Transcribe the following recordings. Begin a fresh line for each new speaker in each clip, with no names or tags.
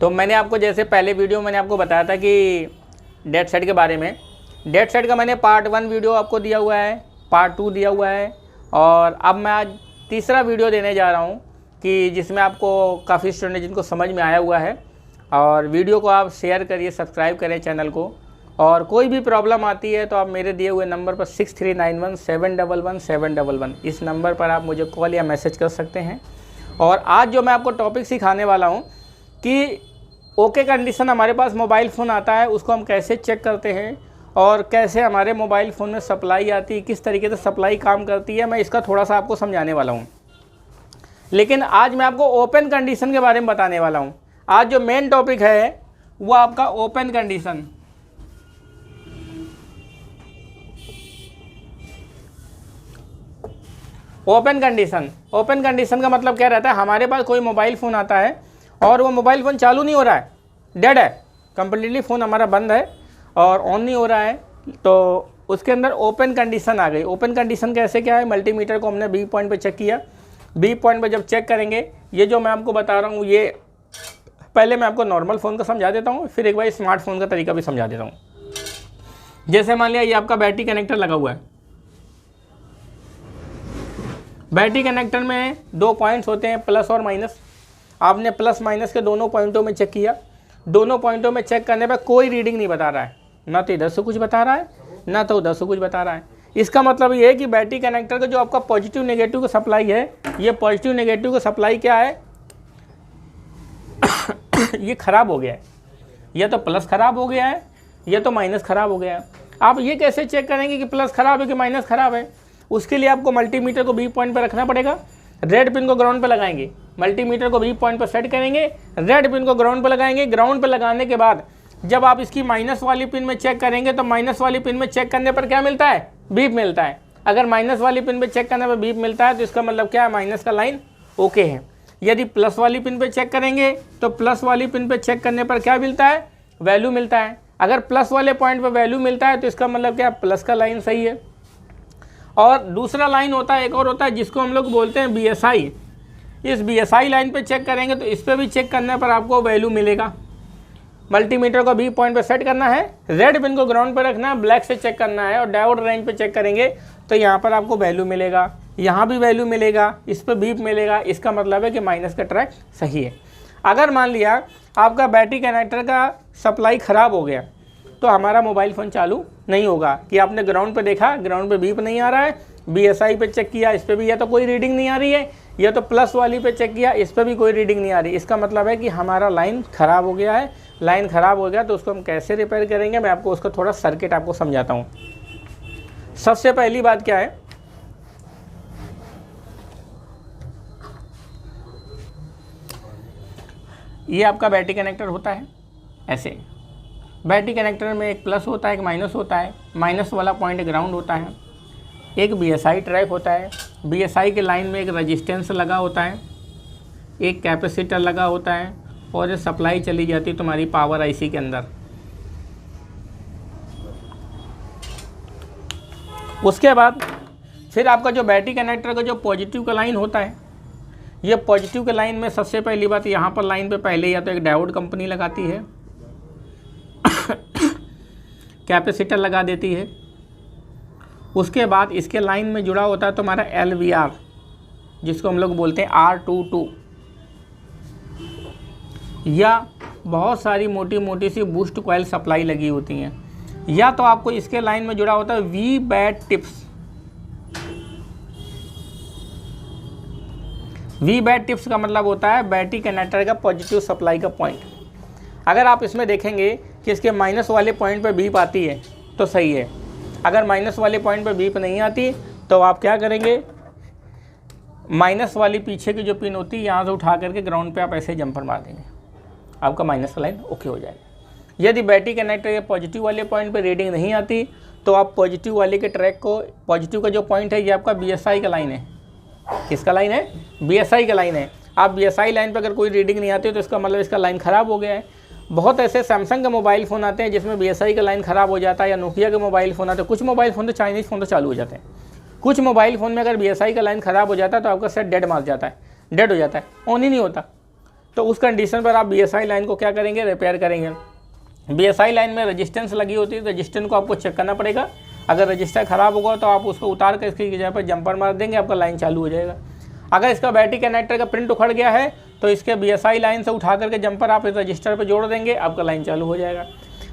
तो मैंने आपको जैसे पहले वीडियो मैंने आपको बताया था कि डेड सेट के बारे में। डेड सेट का मैंने पार्ट 1 वीडियो आपको दिया हुआ है, पार्ट 2 दिया हुआ है, और अब मैं आज तीसरा वीडियो देने जा रहा हूँ कि जिसमें आपको काफ़ी स्टूडेंट जिनको समझ में आया हुआ है। और वीडियो को आप शेयर करिए, सब्सक्राइब करें चैनल को, और कोई भी प्रॉब्लम आती है तो आप मेरे दिए हुए नंबर पर 6391711711 इस नंबर पर आप मुझे कॉल या मैसेज कर सकते हैं। और आज जो मैं आपको टॉपिक सिखाने वाला हूँ कि ओके कंडीशन हमारे पास मोबाइल फ़ोन आता है, उसको हम कैसे चेक करते हैं और कैसे हमारे मोबाइल फ़ोन में सप्लाई आती है, किस तरीके से सप्लाई काम करती है, मैं इसका थोड़ा सा आपको समझाने वाला हूँ। लेकिन आज मैं आपको ओपन कंडीशन के बारे में बताने वाला हूँ। आज जो मेन टॉपिक है वो आपका ओपन कंडीशन। ओपन कंडीशन का मतलब क्या रहता है, हमारे पास कोई मोबाइल फ़ोन आता है और वो मोबाइल फ़ोन चालू नहीं हो रहा है, डेड है, कंप्लीटली फ़ोन हमारा बंद है और ऑन नहीं हो रहा है, तो उसके अंदर ओपन कंडीशन आ गई। ओपन कंडीशन कैसे क्या है, मल्टीमीटर को हमने बी पॉइंट पे चेक किया। बी पॉइंट पे जब चेक करेंगे, ये जो मैं आपको बता रहा हूँ, ये पहले मैं आपको नॉर्मल फ़ोन का समझा देता हूँ, फिर एक बार स्मार्टफोन का तरीका भी समझा देता हूँ। जैसे मान लिया ये आपका बैटरी कनेक्टर लगा हुआ है। बैटरी कनेक्टर में 2 पॉइंट्स होते हैं, प्लस और माइनस। आपने प्लस माइनस के दोनों पॉइंटों में चेक किया। दोनों पॉइंटों में चेक करने पर कोई रीडिंग नहीं बता रहा है, ना तो इधर से कुछ बता रहा है ना तो उधर से कुछ बता रहा है। इसका मतलब ये है कि बैटरी कनेक्टर का जो आपका पॉजिटिव नेगेटिव का सप्लाई है, ये पॉजिटिव नेगेटिव का सप्लाई क्या है ये ख़राब हो गया है, या तो प्लस ख़राब हो गया है या तो माइनस ख़राब हो गया है। आप ये कैसे चेक करेंगे कि प्लस ख़राब है कि माइनस ख़राब है? उसके लिए आपको मल्टीमीटर को बी पॉइंट पर रखना पड़ेगा। रेड पिन को ग्राउंड पर लगाएंगे, मल्टीमीटर को बी पॉइंट पर सेट करेंगे, रेड पिन को ग्राउंड पर लगाएंगे। ग्राउंड पर लगाने के बाद जब आप इसकी माइनस वाली पिन में चेक करेंगे तो माइनस वाली पिन में चेक करने पर क्या मिलता है, बीप मिलता है। अगर माइनस वाली पिन पे चेक करने पर बीप मिलता है तो इसका मतलब क्या है, माइनस का लाइन ओके है। यदि प्लस वाली पिन पे चेक करेंगे तो प्लस वाली पिन पे चेक करने पर क्या मिलता है, वैल्यू मिलता है। अगर प्लस वाले पॉइंट पर वैल्यू मिलता है तो इसका मतलब क्या, प्लस का लाइन सही है। और दूसरा लाइन होता है, एक और होता है जिसको हम लोग बोलते हैं BSI। इस BSI लाइन पे चेक करेंगे तो इस पर भी चेक करने पर आपको वैल्यू मिलेगा। मल्टीमीटर को बी पॉइंट पे सेट करना है, रेड पिन को ग्राउंड पे रखना है, ब्लैक से चेक करना है और डायोड रेंज पे चेक करेंगे तो यहाँ पर आपको वैल्यू मिलेगा, यहाँ भी वैल्यू मिलेगा, इस पर बीप मिलेगा। इसका मतलब है कि माइनस का ट्रैक सही है। अगर मान लिया आपका बैटरी कनेक्टर का सप्लाई ख़राब हो गया तो हमारा मोबाइल फ़ोन चालू नहीं होगा। कि आपने ग्राउंड पे देखा, ग्राउंड पे बीप नहीं आ रहा है, BSI पे चेक किया, इस पर भी या तो कोई रीडिंग नहीं आ रही है, या तो प्लस वाली पे चेक किया, इस पर भी कोई रीडिंग नहीं आ रही। इसका मतलब है कि हमारा लाइन ख़राब हो गया है। लाइन ख़राब हो गया तो उसको हम कैसे रिपेयर करेंगे, मैं आपको उसका थोड़ा सर्किट आपको समझाता हूँ। सबसे पहली बात क्या है, ये आपका बैटरी कनेक्टर होता है ऐसे। बैटरी कनेक्टर में एक प्लस होता है, एक माइनस होता है। माइनस वाला पॉइंट ग्राउंड होता है। एक BSI ट्रैक होता है। BSI के लाइन में एक रेजिस्टेंस लगा होता है, एक कैपेसिटर लगा होता है, और ये सप्लाई चली जाती है तुम्हारी पावर IC के अंदर। उसके बाद फिर आपका जो बैटरी कनेक्टर का जो पॉजिटिव का लाइन होता है, ये पॉजिटिव के लाइन में सबसे पहली बात, यहाँ पर लाइन पे पहले या तो एक डायोड कंपनी लगाती है, कैपेसिटर लगा देती है। उसके बाद इसके लाइन में जुड़ा होता है तुम्हारा LVR, जिसको हम लोग बोलते हैं R22, या बहुत सारी मोटी मोटी सी बूस्ट कॉइल सप्लाई लगी होती हैं, या तो आपको इसके लाइन में जुड़ा होता है VBAT टिप्स। VBAT टिप्स का मतलब होता है बैटरी कनेक्टर का पॉजिटिव सप्लाई का पॉइंट। अगर आप इसमें देखेंगे कि इसके माइनस वाले पॉइंट पर बीप आती है तो सही है। अगर माइनस वाले पॉइंट पर बीप नहीं आती तो आप क्या करेंगे, माइनस वाली पीछे की जो पिन होती है यहाँ से उठा करके ग्राउंड पे आप ऐसे जंपर मार देंगे, आपका माइनस का लाइन ओके हो जाएगा। यदि बैटरी कनेक्टर या पॉजिटिव वाले पॉइंट पर रीडिंग नहीं आती तो आप पॉजिटिव वाले के ट्रैक को, पॉजिटिव का जो पॉइंट है ये आपका BSI का लाइन है। किसका लाइन है, BSI का लाइन है। आप BSI लाइन पर अगर कोई रीडिंग नहीं आती तो इसका मतलब इसका लाइन ख़राब हो गया है। बहुत ऐसे सैमसंग के मोबाइल फ़ोन आते हैं जिसमें BSI का लाइन ख़राब हो जाता है, या नोकिया के मोबाइल फ़ोन आते हैं। कुछ मोबाइल फ़ोन तो चाइनीज़ फ़ोन तो चालू हो जाते हैं। कुछ मोबाइल फ़ोन में अगर BSI का लाइन ख़राब हो जाता है तो आपका सेट डेड मार जाता है, डेड हो जाता है, ऑन ही नहीं होता। तो उस कंडीशन पर आप BSI लाइन को क्या करेंगे, रिपेयर करेंगे। BSI लाइन में रजिस्टेंस लगी होती है, रजिस्टेंस को आपको चेक करना पड़ेगा। अगर रजिस्टर ख़राब होगा तो आप उसको उतार कर इसकी जगह पर जंपर मार देंगे, आपका लाइन चालू हो जाएगा। अगर इसका बैटरी कनेक्टर का प्रिंट उखड़ गया है तो इसके BSI लाइन से उठा करके जंपर आप इस रजिस्टर पर जोड़ देंगे, आपका लाइन चालू हो जाएगा।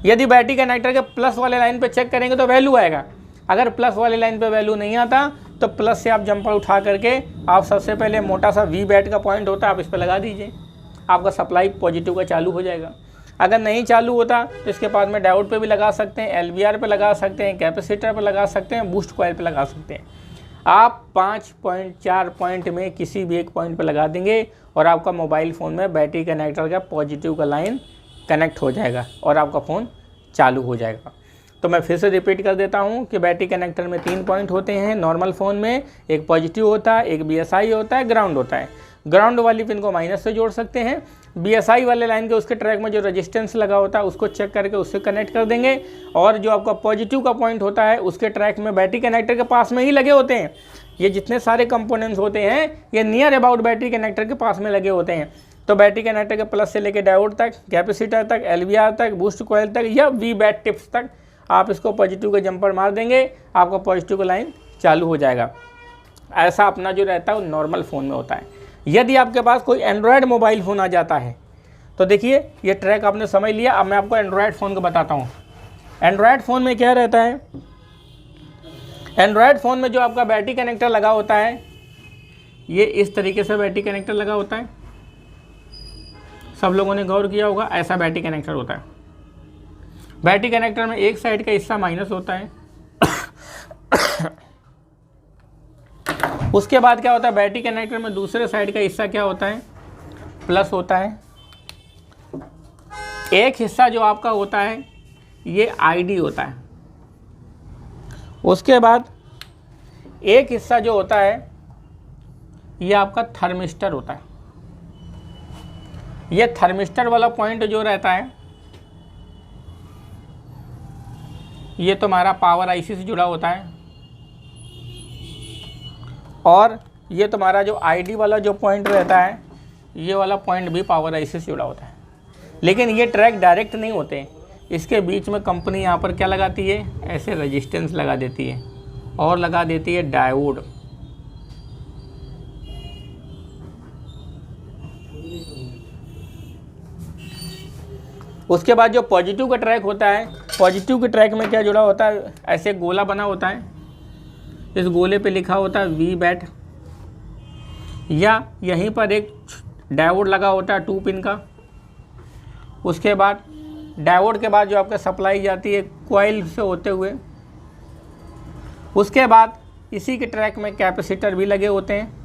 यदि बैटरी कनेक्टर के प्लस वाले लाइन पे चेक करेंगे तो वैल्यू आएगा। अगर प्लस वाले लाइन पे वैल्यू नहीं आता तो प्लस से आप जंपर उठा करके आप सबसे पहले मोटा सा V बैट का पॉइंट होता है, आप इस पर लगा दीजिए, आपका सप्लाई पॉजिटिव का चालू हो जाएगा। अगर नहीं चालू होता तो इसके पास में डायोड पे भी लगा सकते हैं, LVR पे लगा सकते हैं, कैपेसिटर पे लगा सकते हैं, बूस्ट कॉइल पे लगा सकते हैं। आप 5 पॉइंट 4 पॉइंट में किसी भी एक पॉइंट पे लगा देंगे और आपका मोबाइल फ़ोन में बैटरी कनेक्टर का पॉजिटिव का लाइन कनेक्ट हो जाएगा और आपका फ़ोन चालू हो जाएगा। तो मैं फिर से रिपीट कर देता हूँ कि बैटरी कनेक्टर में 3 पॉइंट होते हैं नॉर्मल फ़ोन में, एक पॉजिटिव होता है, एक BSI होता है, ग्राउंड होता है। ग्राउंड वाली पिन को माइनस से जोड़ सकते हैं, BSI वाले लाइन के उसके ट्रैक में जो रेजिस्टेंस लगा होता है उसको चेक करके उससे कनेक्ट कर देंगे, और जो आपका पॉजिटिव का पॉइंट होता है उसके ट्रैक में बैटरी कनेक्टर के पास में ही लगे होते हैं। ये जितने सारे कंपोनेंट्स होते हैं ये नियर अबाउट बैटरी कनेक्टर के पास में लगे होते हैं। तो बैटरी कनेक्टर के प्लस से लेकर डायोड तक, कैपेसिटर तक, LVR तक, बूस्ट कॉइल तक या V बैट टिप्स तक आप इसको पॉजिटिव का जंपर मार देंगे, आपका पॉजिटिव का लाइन चालू हो जाएगा। ऐसा अपना जो रहता है वो नॉर्मल फ़ोन में होता है। यदि आपके पास कोई एंड्रॉयड मोबाइल फ़ोन आ जाता है तो देखिए ये ट्रैक आपने समझ लिया। अब मैं आपको एंड्रॉयड फ़ोन को बताता हूँ। एंड्रॉयड फ़ोन में क्या रहता है, एंड्रॉयड फ़ोन में जो आपका बैटरी कनेक्टर लगा होता है ये इस तरीके से बैटरी कनेक्टर लगा होता है। सब लोगों ने गौर किया होगा, ऐसा बैटरी कनेक्टर होता है। बैटरी कनेक्टर में एक साइड का हिस्सा माइनस होता है उसके बाद क्या होता है, बैटरी कनेक्टर में दूसरे साइड का हिस्सा क्या होता है, प्लस होता है। एक हिस्सा जो आपका होता है ये ID होता है। उसके बाद एक हिस्सा जो होता है ये आपका थर्मिस्टर होता है। ये थर्मिस्टर वाला पॉइंट जो रहता है ये तुम्हारा पावर IC से जुड़ा होता है, और ये तुम्हारा जो ID वाला जो पॉइंट रहता है ये वाला पॉइंट भी पावर IC से जुड़ा होता है। लेकिन ये ट्रैक डायरेक्ट नहीं होते, इसके बीच में कंपनी यहाँ पर क्या लगाती है, ऐसे रेजिस्टेंस लगा देती है और लगा देती है डायोड। उसके बाद जो पॉजिटिव का ट्रैक होता है, पॉजिटिव के ट्रैक में क्या जुड़ा होता है, ऐसे गोला बना होता है, इस गोले पे लिखा होता है V बैट, या यहीं पर एक डायोड लगा होता है 2 पिन का। उसके बाद डायोड के बाद जो आपका सप्लाई जाती है कॉइल से होते हुए, उसके बाद इसी के ट्रैक में कैपेसिटर भी लगे होते हैं।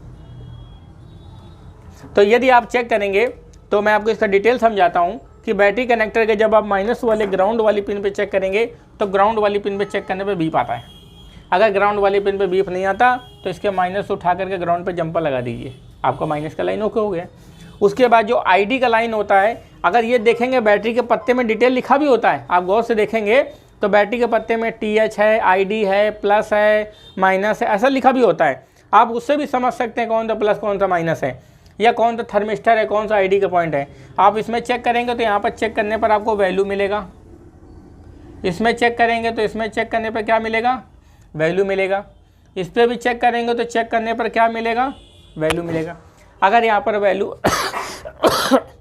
तो यदि आप चेक करेंगे तो मैं आपको इसका डिटेल समझाता हूँ कि बैटरी कनेक्टर के जब आप माइनस वाले ग्राउंड वाली पिन पे चेक करेंगे तो ग्राउंड वाली पिन पे चेक करने पे बीप आता है। अगर ग्राउंड वाली पिन पे बीप नहीं आता तो इसके माइनस उठा करके ग्राउंड पे जंपर लगा दीजिए, आपका माइनस का लाइन ओके हो गया। उसके बाद जो ID का लाइन होता है, अगर ये देखेंगे बैटरी के पत्ते में डिटेल लिखा भी होता है, आप गौर से देखेंगे तो बैटरी के पत्ते में TH है, ID है, प्लस है, माइनस है, ऐसा लिखा भी होता है। आप उससे भी समझ सकते हैं कौन सा प्लस कौन सा माइनस है, या कौन सा थर्मिस्टर है, कौन सा ID का पॉइंट है। आप इसमें चेक करेंगे तो यहाँ पर चेक करने पर आपको वैल्यू मिलेगा, इसमें चेक करेंगे तो इसमें चेक करने पर क्या मिलेगा, वैल्यू मिलेगा। इस पर भी चेक करेंगे तो चेक करने पर क्या मिलेगा, वैल्यू मिलेगा। अगर यहाँ पर वैल्यू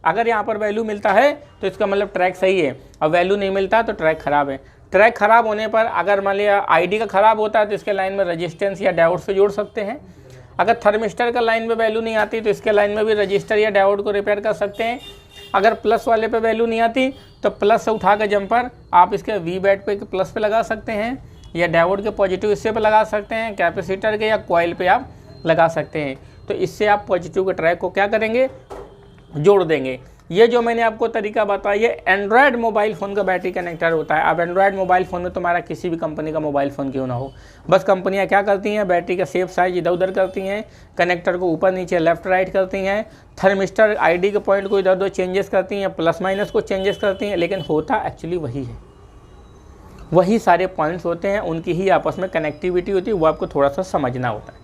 अगर यहाँ पर वैल्यू मिलता है तो इसका मतलब ट्रैक सही है, और वैल्यू नहीं मिलता तो ट्रैक ख़राब है। ट्रैक ख़राब होने पर अगर मान लिया ID का ख़राब होता है तो इसके लाइन में रेजिस्टेंस या डायोड से जोड़ सकते हैं। अगर थर्मिस्टर का लाइन में वैल्यू नहीं आती तो इसके लाइन में भी रजिस्टर या डायोड को रिपेयर कर सकते हैं। अगर प्लस वाले पे वैल्यू नहीं आती तो प्लस से उठा कर जंपर आप इसके V बैट पे प्लस पे लगा सकते हैं, या डायोड के पॉजिटिव हिस्से पे लगा सकते हैं, कैपेसिटर के या कॉइल पे आप लगा सकते हैं। तो इससे आप पॉजिटिव के ट्रैक को क्या करेंगे, जोड़ देंगे। ये जो मैंने आपको तरीका बताया ये एंड्रॉयड मोबाइल फ़ोन का बैटरी कनेक्टर होता है। अब एंड्रॉयड मोबाइल फ़ोन में तुम्हारा किसी भी कंपनी का मोबाइल फ़ोन क्यों ना हो, बस कंपनियां क्या करती हैं, बैटरी का शेप साइज इधर उधर करती हैं, कनेक्टर को ऊपर नीचे लेफ्ट राइट करती हैं, थर्मिस्टर ID के पॉइंट को इधर उधर चेंजेस करती हैं, प्लस माइनस को चेंजेस करती हैं, लेकिन होता एक्चुअली वही है। वही सारे पॉइंट्स होते हैं, उनकी ही आपस में कनेक्टिविटी होती है, वो आपको थोड़ा सा समझना होता है।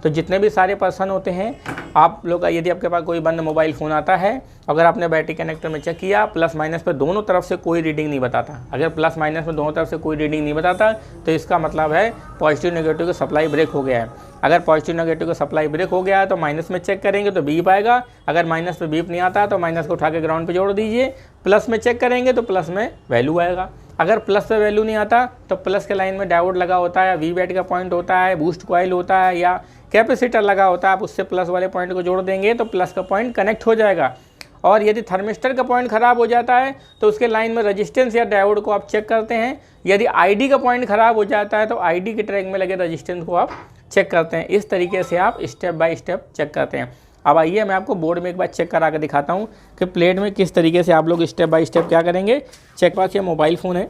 तो जितने भी सारे पर्सन होते हैं, आप लोग का यदि आपके पास कोई बंद मोबाइल फ़ोन आता है, अगर आपने बैटरी कनेक्टर में चेक किया, प्लस माइनस पे दोनों तरफ से कोई रीडिंग नहीं बताता, अगर प्लस माइनस में दोनों तरफ से कोई रीडिंग नहीं बताता तो इसका मतलब है पॉजिटिव नेगेटिव का सप्लाई ब्रेक हो गया है। अगर पॉजिटिव नेगेटिव का सप्लाई ब्रेक हो गया है तो माइनस में चेक करेंगे तो बीप आएगा, अगर माइनस पे बीप नहीं आता तो माइनस को उठा के ग्राउंड पे जोड़ दीजिए, प्लस में चेक करेंगे तो प्लस में वैल्यू आएगा। अगर प्लस पे वैल्यू नहीं आता तो प्लस के लाइन में डायोड लगा होता है, वी बैट का पॉइंट होता है, बूस्ट कॉइल होता है या कैपेसिटर लगा होता है, आप उससे प्लस वाले पॉइंट को जोड़ देंगे तो प्लस का पॉइंट कनेक्ट हो जाएगा। और यदि थर्मिस्टर का पॉइंट ख़राब हो जाता है तो उसके लाइन में रेजिस्टेंस या डायोड को आप चेक करते हैं। यदि आईडी का पॉइंट ख़राब हो जाता है तो आईडी के ट्रैक में लगे रेजिस्टेंस को आप चेक करते हैं। इस तरीके से आप स्टेप बाय स्टेप चेक करते हैं। अब आइए मैं आपको बोर्ड में एक बार चेक करा कर दिखाता हूँ कि प्लेट में किस तरीके से आप लोग स्टेप बाय स्टेप क्या करेंगे। चेक पास ये मोबाइल फ़ोन है,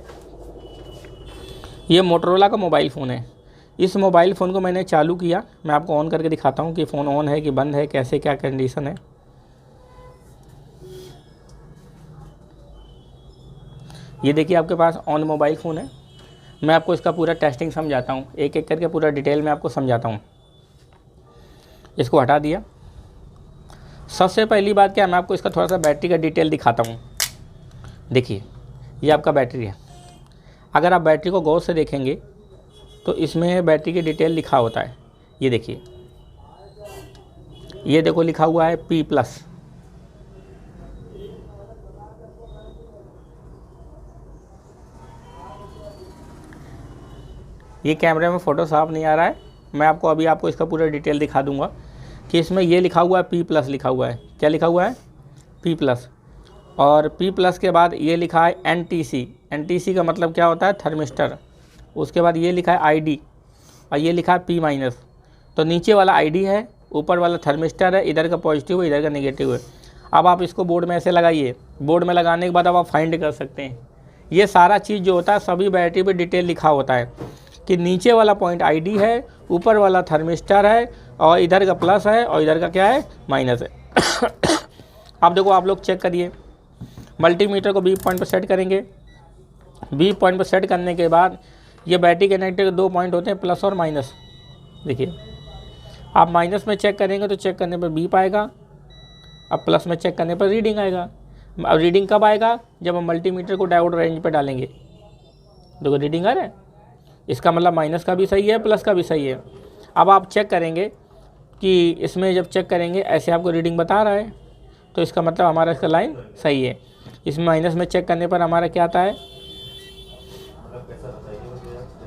ये मोटरोला का मोबाइल फ़ोन है। इस मोबाइल फ़ोन को मैंने चालू किया, मैं आपको ऑन करके दिखाता हूँ कि फ़ोन ऑन है कि बंद है, कैसे क्या कंडीशन है। ये देखिए आपके पास ऑन मोबाइल फ़ोन है। मैं आपको इसका पूरा टेस्टिंग समझाता हूँ, एक एक करके पूरा डिटेल में आपको समझाता हूँ। इसको हटा दिया। सबसे पहली बात क्या है, मैं आपको इसका थोड़ा सा बैटरी का डिटेल दिखाता हूँ। देखिए ये आपका बैटरी है। अगर आप बैटरी को गौर से देखेंगे तो इसमें बैटरी की डिटेल लिखा होता है। ये देखिए, ये देखो लिखा हुआ है P+। ये कैमरे में फ़ोटो साफ नहीं आ रहा है, मैं अभी आपको इसका पूरा डिटेल दिखा दूंगा कि इसमें ये लिखा हुआ है P+ लिखा हुआ है। क्या लिखा हुआ है? P+। और P+ के बाद ये लिखा है NTC। NTC का मतलब क्या होता है? थर्मिस्टर। उसके बाद ये लिखा है ID और ये लिखा है P-। तो नीचे वाला ID है, ऊपर वाला थर्मिस्टर है, इधर का पॉजिटिव है, इधर का नेगेटिव है। अब आप इसको बोर्ड में ऐसे लगाइए। बोर्ड में लगाने के बाद अब आप फाइंड कर सकते हैं। ये सारा चीज़ जो होता है सभी बैटरी पे डिटेल लिखा होता है कि नीचे वाला पॉइंट ID है, ऊपर वाला थर्मिस्टर है और इधर का प्लस है और इधर का क्या है? माइनस है। अब देखो आप लोग चेक करिए, मल्टीमीटर को बी पॉइंट पर सेट करेंगे। बी पॉइंट पर सेट करने के बाद ये बैटरी कनेक्टर के 2 पॉइंट होते हैं, प्लस और माइनस। देखिए आप माइनस में चेक करेंगे तो चेक करने पर बीप आएगा, अब प्लस में चेक करने पर रीडिंग आएगा। अब रीडिंग कब आएगा? जब हम मल्टीमीटर को डायोड रेंज पर डालेंगे। देखो रीडिंग आ रहा है, इसका मतलब माइनस का भी सही है, प्लस का भी सही है। अब आप चेक करेंगे कि इसमें जब चेक करेंगे ऐसे आपको रीडिंग बता रहा है तो इसका मतलब हमारा इसका लाइन सही है। इसमें माइनस में चेक करने पर हमारा क्या आता है?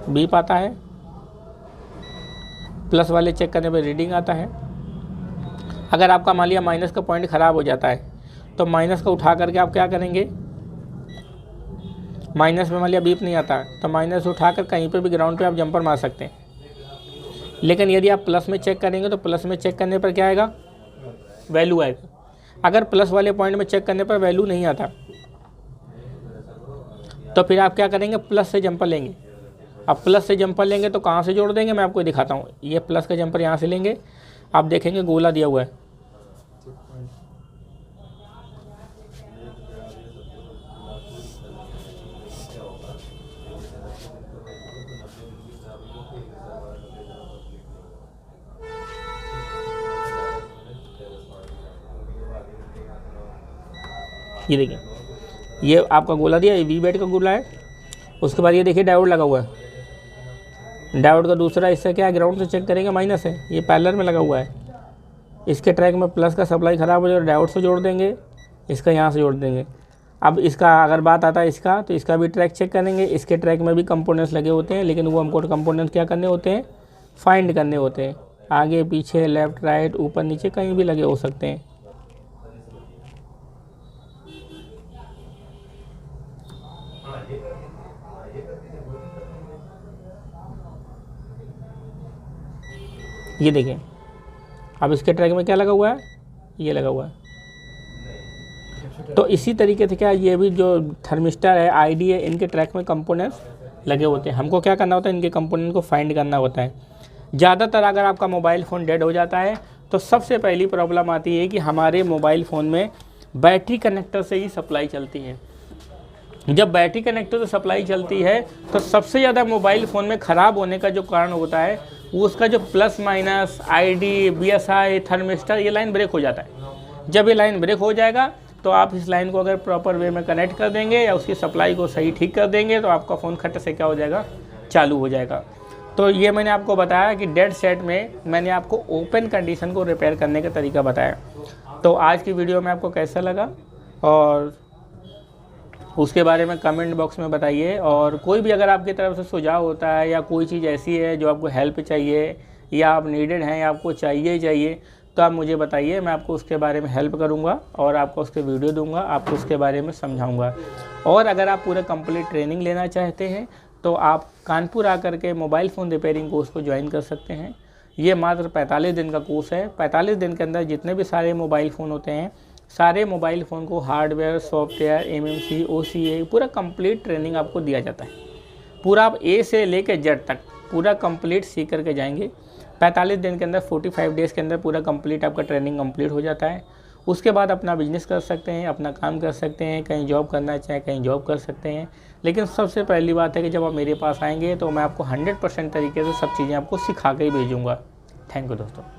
बीप आता है। प्लस वाले चेक करने पर रीडिंग आता है। अगर आपका मान लिया माइनस का पॉइंट ख़राब हो जाता है तो माइनस को उठा करके आप क्या करेंगे? माइनस में मान लिया बीप नहीं आता तो माइनस उठाकर कहीं पे भी ग्राउंड पे आप जंपर मार सकते हैं। लेकिन यदि आप प्लस में चेक करेंगे तो प्लस में चेक करने पर क्या आएगा? वैल्यू आएगा। अगर प्लस वाले पॉइंट में चेक करने पर वैल्यू नहीं आता तो फिर आप क्या करेंगे? प्लस से जंपर लेंगे। अब प्लस से जंपर लेंगे तो कहाँ से जोड़ देंगे? मैं आपको दिखाता हूँ। ये प्लस का जंपर यहाँ से लेंगे, आप देखेंगे गोला दिया हुआ है। ये देखिए, ये आपका गोला दिया, ये वी बैट का गोला है। उसके बाद ये देखिए डायोड लगा हुआ है। डायोड का दूसरा हिस्सा क्या है? ग्राउंड से चेक करेंगे माइनस है, ये पैरेलल में लगा हुआ है। इसके ट्रैक में प्लस का सप्लाई ख़राब हो जाए तो डायोड से जोड़ देंगे, इसका यहाँ से जोड़ देंगे। अब इसका अगर बात आता है इसका, तो इसका भी ट्रैक चेक करेंगे। इसके ट्रैक में भी कंपोनेंट्स लगे होते हैं, लेकिन वो हमको कंपोनेंट्स क्या करने होते हैं? फाइंड करने होते हैं। आगे पीछे, लेफ़्ट राइट, ऊपर नीचे कहीं भी लगे हो सकते हैं। ये देखिए, अब इसके ट्रैक में क्या लगा हुआ है? ये लगा हुआ है। तो इसी तरीके से क्या, ये भी जो थर्मिस्टर है, ID है, इनके ट्रैक में कंपोनेंट्स लगे होते हैं। हमको क्या करना होता है? इनके कंपोनेंट को फाइंड करना होता है। ज़्यादातर अगर आपका मोबाइल फ़ोन डेड हो जाता है तो सबसे पहली प्रॉब्लम आती है कि हमारे मोबाइल फ़ोन में बैटरी कनेक्टर से ही सप्लाई चलती है। जब बैटरी कनेक्टर से सप्लाई चलती है तो सबसे ज़्यादा मोबाइल फ़ोन में ख़राब होने का जो कारण होता है उसका जो plus minus ID BSI thermistor ये लाइन ब्रेक हो जाता है। जब ये लाइन ब्रेक हो जाएगा तो आप इस लाइन को अगर प्रॉपर वे में कनेक्ट कर देंगे या उसकी सप्लाई को सही ठीक कर देंगे तो आपका फ़ोन खट से क्या हो जाएगा, चालू हो जाएगा। तो ये मैंने आपको बताया कि डेड सेट में मैंने आपको ओपन कंडीशन को रिपेयर करने का तरीका बताया। तो आज की वीडियो में आपको कैसा लगा और उसके बारे में कमेंट बॉक्स में बताइए। और कोई भी अगर आपकी तरफ से सुझाव होता है या कोई चीज़ ऐसी है जो आपको हेल्प चाहिए या आप नीडेड हैं या आपको चाहिए तो आप मुझे बताइए, मैं आपको उसके बारे में हेल्प करूंगा और आपको उसके वीडियो दूंगा, आपको उसके बारे में समझाऊंगा। और अगर आप पूरा कंप्लीट ट्रेनिंग लेना चाहते हैं तो आप कानपुर आकर के मोबाइल फ़ोन रिपेयरिंग कोर्स को ज्वाइन कर सकते हैं। ये मात्र 45 दिन का कोर्स है। 45 दिन के अंदर जितने भी सारे मोबाइल फ़ोन होते हैं, सारे मोबाइल फ़ोन को हार्डवेयर, सॉफ्टवेयर, MMC, OCA पूरा कंप्लीट ट्रेनिंग आपको दिया जाता है। पूरा आप A से लेकर Z तक पूरा कंप्लीट सीख करके जाएंगे। 45 दिन के अंदर 45 डेज़ के अंदर पूरा कंप्लीट आपका ट्रेनिंग कंप्लीट हो जाता है। उसके बाद अपना बिजनेस कर सकते हैं, अपना काम कर सकते हैं, कहीं जॉब करना चाहें कहीं जॉब कर सकते हैं। लेकिन सबसे पहली बात है कि जब आप मेरे पास आएंगे तो मैं आपको 100% तरीके से सब चीज़ें आपको सिखा के ही भेजूँगा। थैंक यू दोस्तों।